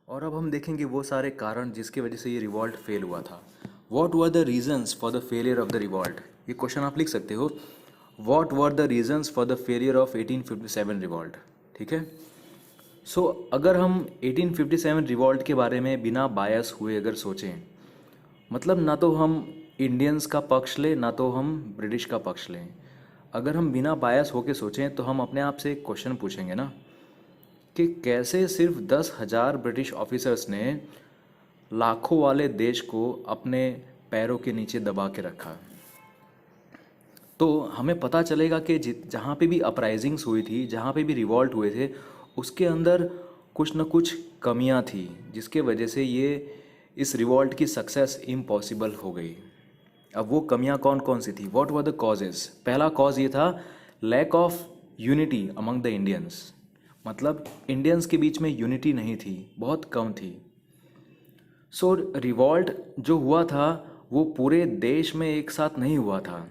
और अब हम देखेंगे वो सारे कारण जिसकी वजह से ये रिवॉल्ट फेल हुआ था। What were the reasons for the failure of the revolt? ये क्वेश्चन आप लिख सकते हो, what were the reasons for the failure of 1857 revolt. ठीक है। सो अगर हम 1857 रिवॉल्ट के बारे में बिना बायस हुए अगर सोचें, मतलब ना तो हम इंडियंस का पक्ष लें ना तो हम ब्रिटिश का पक्ष लें। अगर हम बिना बायस होके सोचें तो हम अपने आप से एक क्वेश्चन पूछेंगे ना कि कैसे सिर्फ 10,000 ब्रिटिश ऑफिसर्स ने लाखों वाले देश को अपने पैरों के नीचे दबा के रखा। तो हमें पता चलेगा कि जहाँ पे भी अपराइजिंग्स हुई थी, जहाँ पे भी रिवॉल्ट हुए थे, उसके अंदर कुछ न कुछ कमियां थी जिसके वजह से ये इस रिवॉल्ट की सक्सेस इम्पॉसिबल हो गई। अब वो कमियां कौन कौन सी थी? What were the causes? पहला कॉज ये था lack of unity among the Indians. मतलब इंडियंस के बीच में यूनिटी नहीं थी, बहुत कम थी। सो रिवॉल्ट जो हुआ था वो पूरे देश में एक साथ नहीं हुआ था।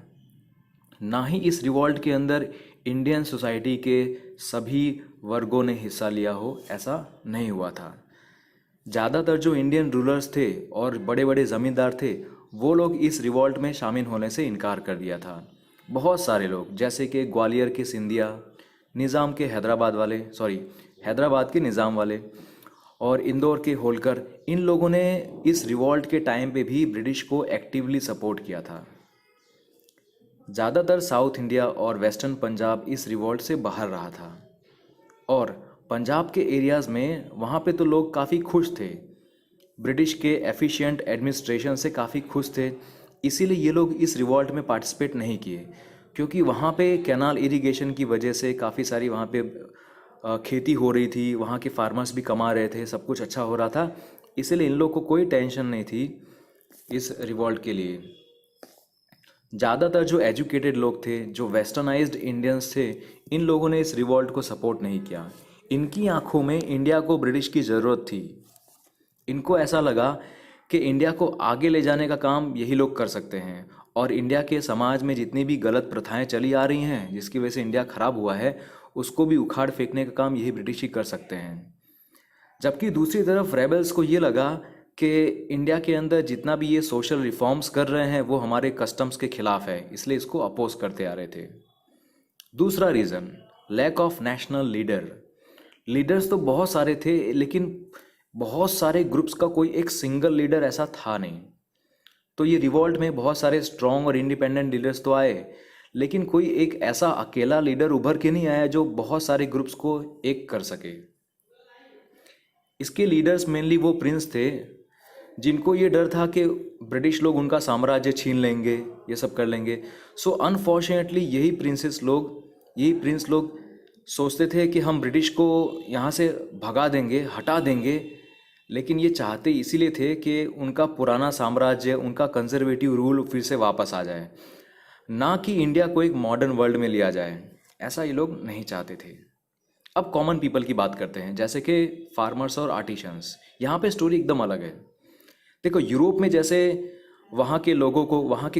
ना ही इस रिवॉल्ट के अंदर इंडियन सोसाइटी के सभी वर्गों ने हिस्सा लिया हो, ऐसा नहीं हुआ था। ज़्यादातर जो इंडियन रूलर्स थे और बड़े बड़े ज़मींदार थे, वो लोग इस रिवॉल्ट में शामिल होने से इनकार कर दिया था। बहुत सारे लोग, जैसे कि ग्वालियर के सिंधिया, निज़ाम के हैदराबाद के निज़ाम वाले और इंदौर के होलकर, इन लोगों ने इस रिवॉल्ट के टाइम पे भी ब्रिटिश को एक्टिवली सपोर्ट किया था। ज़्यादातर साउथ इंडिया और वेस्टर्न पंजाब इस रिवॉल्ट से बाहर रहा था और पंजाब के एरियाज़ में वहाँ पे तो लोग काफ़ी खुश थे, ब्रिटिश के एफिशिएंट एडमिनिस्ट्रेशन से काफ़ी खुश थे। इसीलिए ये लोग इस रिवॉल्ट में पार्टिसिपेट नहीं किए, क्योंकि वहाँ पे कैनाल इरिगेशन की वजह से काफ़ी सारी वहाँ पे खेती हो रही थी, वहाँ के फार्मर्स भी कमा रहे थे, सब कुछ अच्छा हो रहा था। इसीलिए इन लोग को कोई टेंशन नहीं थी इस रिवॉल्ट के लिए। ज़्यादातर जो एजुकेटेड लोग थे, जो वेस्टर्नाइज्ड इंडियंस थे, इन लोगों ने इस रिवॉल्ट को सपोर्ट नहीं किया। इनकी आंखों में इंडिया को ब्रिटिश की ज़रूरत थी। इनको ऐसा लगा कि इंडिया को आगे ले जाने का काम यही लोग कर सकते हैं और इंडिया के समाज में जितनी भी गलत प्रथाएं चली आ रही हैं जिसकी वजह से इंडिया खराब हुआ है, उसको भी उखाड़ फेंकने का काम यही ब्रिटिश ही कर सकते हैं। जबकि दूसरी तरफ रेबल्स को ये लगा कि इंडिया के अंदर जितना भी ये सोशल रिफॉर्म्स कर रहे हैं वो हमारे कस्टम्स के खिलाफ है, इसलिए इसको अपोज करते आ रहे थे। दूसरा reason, lack of national leader. Leaders तो बहुत सारे थे, लेकिन बहुत सारे ग्रुप्स का कोई एक सिंगल लीडर ऐसा था नहीं। तो ये रिवॉल्ट में बहुत सारे स्ट्रॉन्ग और इंडिपेंडेंट लीडर्स तो आए, लेकिन कोई एक ऐसा अकेला लीडर उभर के नहीं आया जो बहुत सारे ग्रुप्स को एक कर सके। इसके लीडर्स मेनली वो प्रिंस थे जिनको ये डर था कि ब्रिटिश लोग उनका साम्राज्य छीन लेंगे, ये सब कर लेंगे। सो अनफॉर्चुनेटली यही प्रिंस लोग सोचते थे कि हम ब्रिटिश को यहाँ से भगा देंगे, हटा देंगे, लेकिन ये चाहते इसीलिए थे कि उनका पुराना साम्राज्य, उनका कंजर्वेटिव रूल फिर से वापस आ जाए, ना कि इंडिया को एक मॉडर्न वर्ल्ड में लिया जाए। ऐसा ये लोग नहीं चाहते थे। अब कॉमन पीपल की बात करते हैं, जैसे कि फार्मर्स और आर्टिशंस। यहाँ पे स्टोरी एकदम अलग है। देखो, यूरोप में जैसे वहाँ के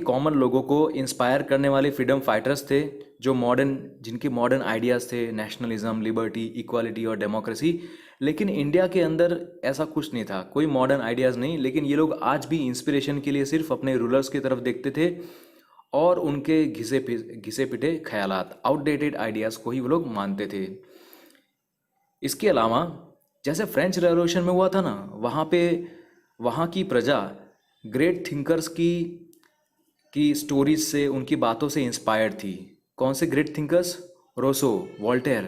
कॉमन लोगों को इंस्पायर करने वाले फ्रीडम फाइटर्स थे, जिनके मॉडर्न आइडियाज़ थे, नेशनलिज्म, लिबर्टी, इक्वालिटी और डेमोक्रेसी। लेकिन इंडिया के अंदर ऐसा कुछ नहीं था, कोई मॉडर्न आइडियाज़ नहीं। लेकिन ये लोग आज भी इंस्पिरेशन के लिए सिर्फ अपने रूलर्स की तरफ देखते थे और उनके घिसे पिटे ख्यालात, आउटडेटेड आइडियाज़ को ही वो लोग मानते थे। इसके अलावा जैसे फ्रेंच रेवोल्यूशन में हुआ था ना, वहाँ की प्रजा ग्रेट थिंकर्स की स्टोरीज से, उनकी बातों से इंस्पायर्ड थी। कौन से ग्रेट थिंकर्स? Rousseau, Voltaire.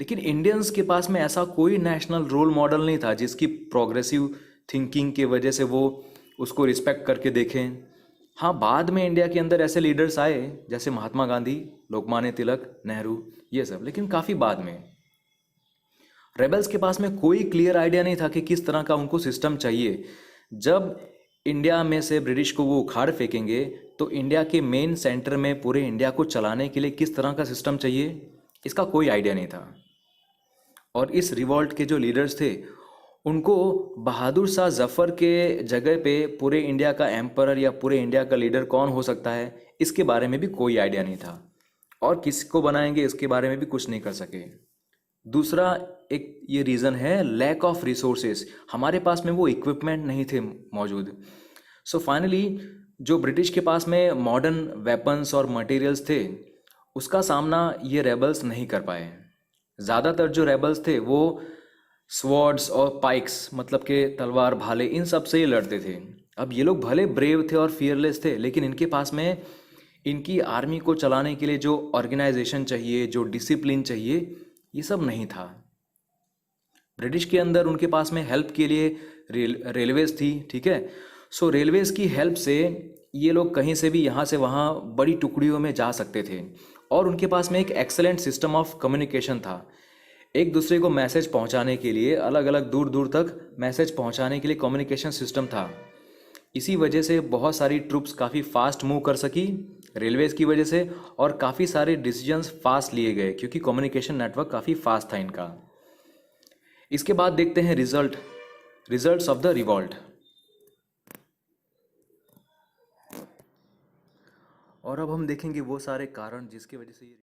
लेकिन इंडियंस के पास में ऐसा कोई नेशनल रोल मॉडल नहीं था जिसकी प्रोग्रेसिव थिंकिंग की वजह से वो उसको रिस्पेक्ट करके देखें। हाँ, बाद में इंडिया के अंदर ऐसे लीडर्स आए जैसे महात्मा गांधी, लोकमान्य तिलक, नेहरू, ये सब, लेकिन काफ़ी बाद में। रेबल्स के पास में कोई क्लियर आइडिया नहीं था कि किस तरह का उनको सिस्टम चाहिए। जब इंडिया में से ब्रिटिश को वो उखाड़ फेंकेंगे तो इंडिया के मेन सेंटर में पूरे इंडिया को चलाने के लिए किस तरह का सिस्टम चाहिए, इसका कोई आइडिया नहीं था। और इस रिवॉल्ट के जो लीडर्स थे, उनको बहादुर शाह जफर के जगह पे पूरे इंडिया का एम्परर या पूरे इंडिया का लीडर कौन हो सकता है, इसके बारे में भी कोई आइडिया नहीं था। और किसको बनाएंगे इसके बारे में भी कुछ नहीं कर सके। दूसरा एक ये रीज़न है लैक ऑफ रिसोर्सेस, हमारे पास में वो इक्विपमेंट नहीं थे मौजूद। सो फाइनली जो ब्रिटिश के पास में मॉडर्न वेपन्स और मटेरियल्स थे उसका सामना ये रेबल्स नहीं कर पाए। ज़्यादातर जो रेबल्स थे वो स्वॉर्ड्स और पाइक्स मतलब के तलवार भाले इन सब से ही लड़ते थे। अब ये लोग भले ब्रेव थे और फियरलेस थे, लेकिन इनके पास में इनकी आर्मी को चलाने के लिए जो ऑर्गेनाइजेशन चाहिए, जो डिसिप्लिन चाहिए, ये सब नहीं था। ब्रिटिश के अंदर उनके पास में हेल्प के लिए रेलवेज थी, ठीक है। सो रेलवेज की हेल्प से ये लोग कहीं से भी यहाँ से वहाँ बड़ी टुकड़ियों में जा सकते थे, और उनके पास में एक एक्सेलेंट सिस्टम ऑफ कम्युनिकेशन था। एक दूसरे को मैसेज पहुँचाने के लिए, अलग अलग दूर दूर तक मैसेज पहुँचाने के लिए कम्युनिकेशन सिस्टम था। इसी वजह से बहुत सारी ट्रुप्स काफ़ी फास्ट मूव कर सकी रेलवेज़ की वजह से, और काफ़ी सारे डिसीजंस फास्ट लिए गए क्योंकि कम्युनिकेशन नेटवर्क काफ़ी फास्ट था इनका। इसके बाद देखते हैं रिजल्ट्स ऑफ द रिवॉल्ट। और अब हम देखेंगे वो सारे कारण जिसकी वजह से ये